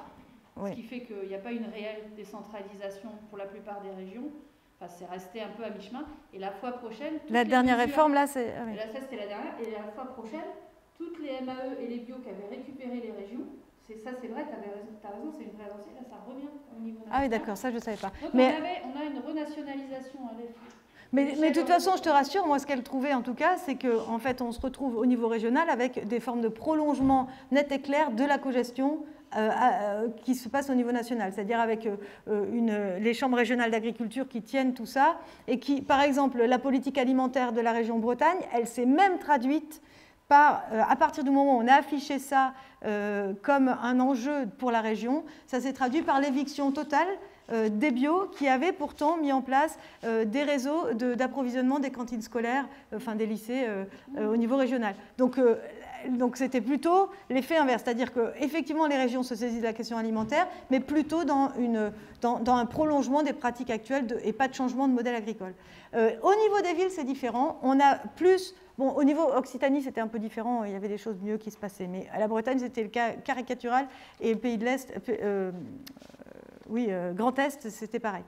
Ce qui fait qu'il n'y a pas une réelle décentralisation pour la plupart des régions. Enfin, c'est resté un peu à mi-chemin. Et la fois prochaine... La dernière réforme, là, c'est... Ah oui. Là, ça, c'était la dernière. Et la fois prochaine, toutes les MAE et les bio qui avaient récupéré les régions, ça, c'est vrai, tu as raison, c'est une vraie avancée. Là, ça revient au niveau national. Ah oui, d'accord, ça, je ne savais pas. Donc, on a une renationalisation à l'effet. Mais de toute façon, je te rassure, moi, ce qu'elle trouvait en tout cas, c'est qu'en fait, on se retrouve au niveau régional avec des formes de prolongement net et clair de la cogestion qui se passe au niveau national, c'est-à-dire avec les chambres régionales d'agriculture qui tiennent tout ça, et qui, par exemple, la politique alimentaire de la région Bretagne, elle s'est même traduite par, à partir du moment où on a affiché ça comme un enjeu pour la région, ça s'est traduit par l'éviction totale des bio qui avaient pourtant mis en place des réseaux d'approvisionnement des cantines scolaires, enfin des lycées au niveau régional. Donc c'était plutôt l'effet inverse, c'est-à-dire qu'effectivement les régions se saisissent de la question alimentaire, mais plutôt dans un prolongement des pratiques actuelles et pas de changement de modèle agricole. Au niveau des villes, c'est différent. On a plus... Bon, au niveau Occitanie, c'était un peu différent, il y avait des choses mieux qui se passaient, mais à la Bretagne, c'était le cas caricatural, et le Pays de l'Est... Grand Est, c'était pareil.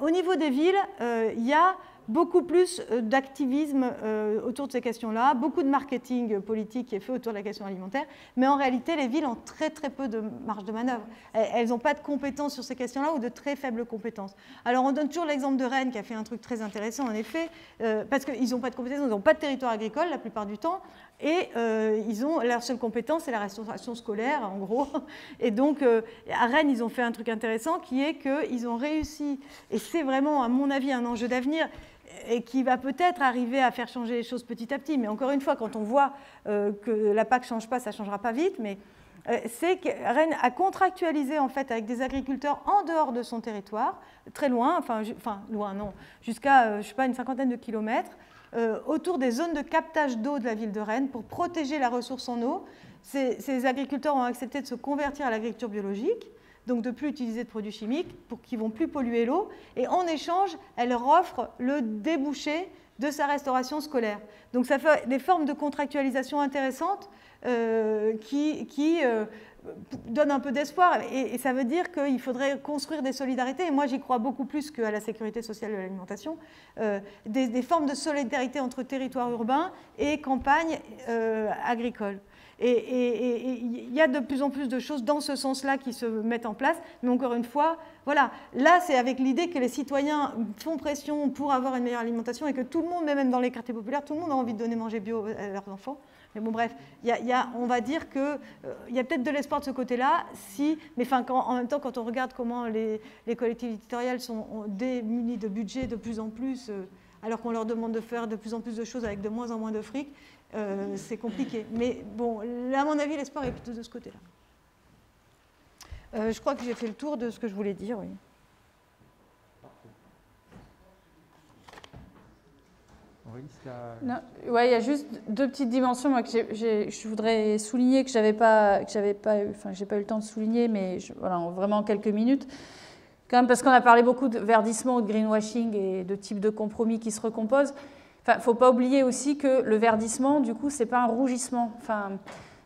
Au niveau des villes, il y a beaucoup plus d'activisme autour de ces questions-là, beaucoup de marketing politique qui est fait autour de la question alimentaire, mais en réalité, les villes ont très très peu de marge de manœuvre. Elles n'ont pas de compétences sur ces questions-là ou de très faibles compétences. Alors on donne toujours l'exemple de Rennes qui a fait un truc très intéressant en effet, parce qu'ils n'ont pas de compétences, ils n'ont pas de territoire agricole la plupart du temps, et leur seule compétence, c'est la restauration scolaire, en gros. Et donc, à Rennes, ils ont fait un truc intéressant qui est qu'ils ont réussi, et c'est vraiment, à mon avis, un enjeu d'avenir, et qui va peut-être arriver à faire changer les choses petit à petit. Mais encore une fois, quand on voit que la PAC ne change pas, ça ne changera pas vite, mais c'est que Rennes a contractualisé en fait avec des agriculteurs en dehors de son territoire, très loin, loin non, jusqu'à, je sais pas, une 50aine de kilomètres, autour des zones de captage d'eau de la ville de Rennes pour protéger la ressource en eau. Ces agriculteurs ont accepté de se convertir à l'agriculture biologique, donc de ne plus utiliser de produits chimiques pour qu'ils ne vont plus polluer l'eau. Et en échange, elle leur offre le débouché de sa restauration scolaire. Donc ça fait des formes de contractualisation intéressantes qui donnent un peu d'espoir. Et ça veut dire qu'il faudrait construire des solidarités. Et moi, j'y crois beaucoup plus qu'à la sécurité sociale de l'alimentation. Des formes de solidarité entre territoires urbains et campagnes agricoles. Et il y a de plus en plus de choses dans ce sens-là qui se mettent en place. Mais encore une fois, voilà, là, c'est avec l'idée que les citoyens font pression pour avoir une meilleure alimentation et que tout le monde, même dans les quartiers populaires, tout le monde a envie de donner manger bio à leurs enfants. Mais bon, bref, on va dire qu'il y a peut-être de l'espoir de ce côté-là, mais en même temps, quand on regarde comment les collectivités territoriales sont démunies de budget de plus en plus, alors qu'on leur demande de faire de plus en plus de choses avec de moins en moins de fric, c'est compliqué. Mais bon, là, à mon avis, l'espoir est plutôt de ce côté-là. Je crois que j'ai fait le tour de ce que je voulais dire, oui. Ouais. Non, ouais, il y a juste deux petites dimensions moi, que je voudrais souligner, que j'ai pas eu le temps de souligner, mais voilà, vraiment en quelques minutes. Quand même, parce qu'on a parlé beaucoup de verdissement ou de greenwashing et de types de compromis qui se recomposent. Enfin, il ne faut pas oublier aussi que le verdissement, du coup, ce n'est pas un rougissement. Enfin,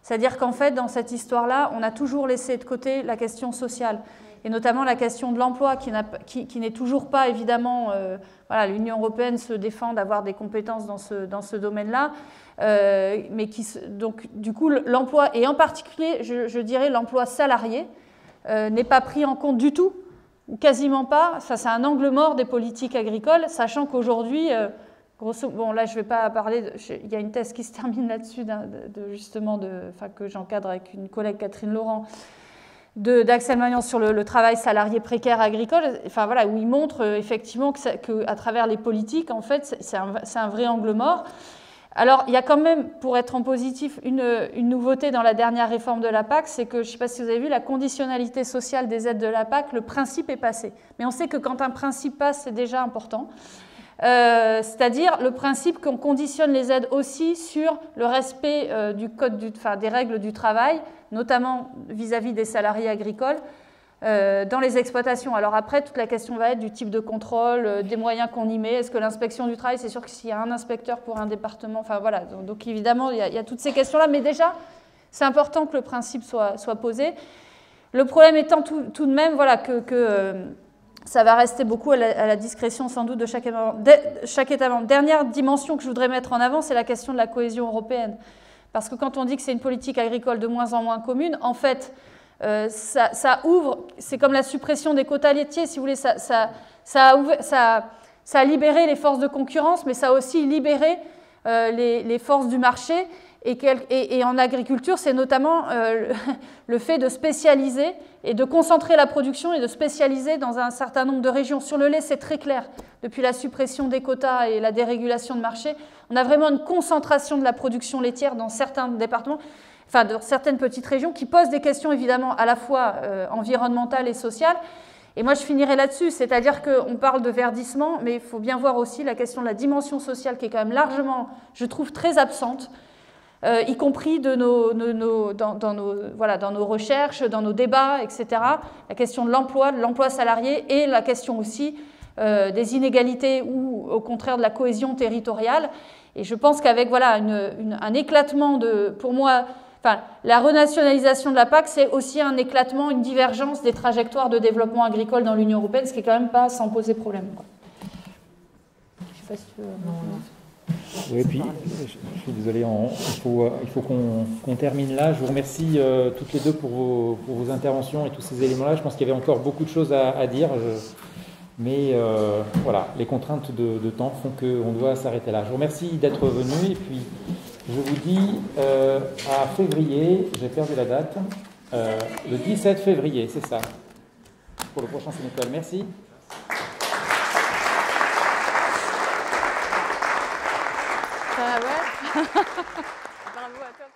c'est-à-dire qu'en fait, dans cette histoire-là, on a toujours laissé de côté la question sociale, et notamment la question de l'emploi, qui n'est toujours pas, évidemment, voilà, l'Union européenne se défend d'avoir des compétences dans ce domaine-là, mais donc, du coup, l'emploi, et en particulier, je dirais l'emploi salarié, n'est pas pris en compte du tout, ou quasiment pas. Ça, c'est un angle mort des politiques agricoles, sachant qu'aujourd'hui, bon, là, je ne vais pas parler, il y a une thèse qui se termine là-dessus, que j'encadre avec une collègue, Catherine Laurent, d'Axel Magnan sur le travail salarié précaire agricole, enfin, voilà, où il montre effectivement qu'à travers les politiques, en fait, c'est un vrai angle mort. Alors, il y a quand même, pour être en positif, une nouveauté dans la dernière réforme de la PAC, c'est que, je ne sais pas si vous avez vu, la conditionnalité sociale des aides de la PAC, le principe est passé. Mais on sait que quand un principe passe, c'est déjà important. C'est-à-dire le principe qu'on conditionne les aides aussi sur le respect du code des règles du travail, notamment vis-à-vis des salariés agricoles, dans les exploitations. Alors après, toute la question va être du type de contrôle, des moyens qu'on y met. Est-ce que l'inspection du travail, c'est sûr que s'il y a un inspecteur pour un département, enfin voilà, donc évidemment, il y a toutes ces questions-là, mais déjà, c'est important que le principe soit posé. Le problème étant tout de même, voilà, que ça va rester beaucoup à la discrétion sans doute de chaque État membre. Dernière dimension que je voudrais mettre en avant, c'est la question de la cohésion européenne. Parce que quand on dit que c'est une politique agricole de moins en moins commune, en fait, ça ouvre, c'est comme la suppression des quotas laitiers, si vous voulez, ça a libéré les forces de concurrence, mais ça a aussi libéré les forces du marché. Et en agriculture, c'est notamment le fait de spécialiser et de concentrer la production et de spécialiser dans un certain nombre de régions. Sur le lait, c'est très clair. Depuis la suppression des quotas et la dérégulation de marché, on a vraiment une concentration de la production laitière dans certains départements, enfin dans certaines petites régions, qui posent des questions évidemment à la fois environnementales et sociales. Et moi, je finirai là-dessus, c'est-à-dire qu'on parle de verdissement, mais il faut bien voir aussi la question de la dimension sociale qui est quand même largement, je trouve, très absente. Y compris dans nos recherches, dans nos débats, etc. La question de l'emploi salarié et la question aussi des inégalités ou au contraire de la cohésion territoriale. Et je pense qu'avec voilà, un éclatement pour moi, enfin, la renationalisation de la PAC, c'est aussi un éclatement, une divergence des trajectoires de développement agricole dans l'Union européenne, ce qui est quand même pas sans poser problème, quoi. Je sais pas si tu veux... Oui, et puis, je suis désolé, il faut qu'on termine là. Je vous remercie toutes les deux pour vos interventions et tous ces éléments-là. Je pense qu'il y avait encore beaucoup de choses à dire, mais voilà, les contraintes de temps font qu'on doit s'arrêter là. Je vous remercie d'être venus et puis je vous dis à février, j'ai perdu la date, le 17 février, c'est ça, pour le prochain Sénécal. Merci. Ah ouais. Bravo à toi.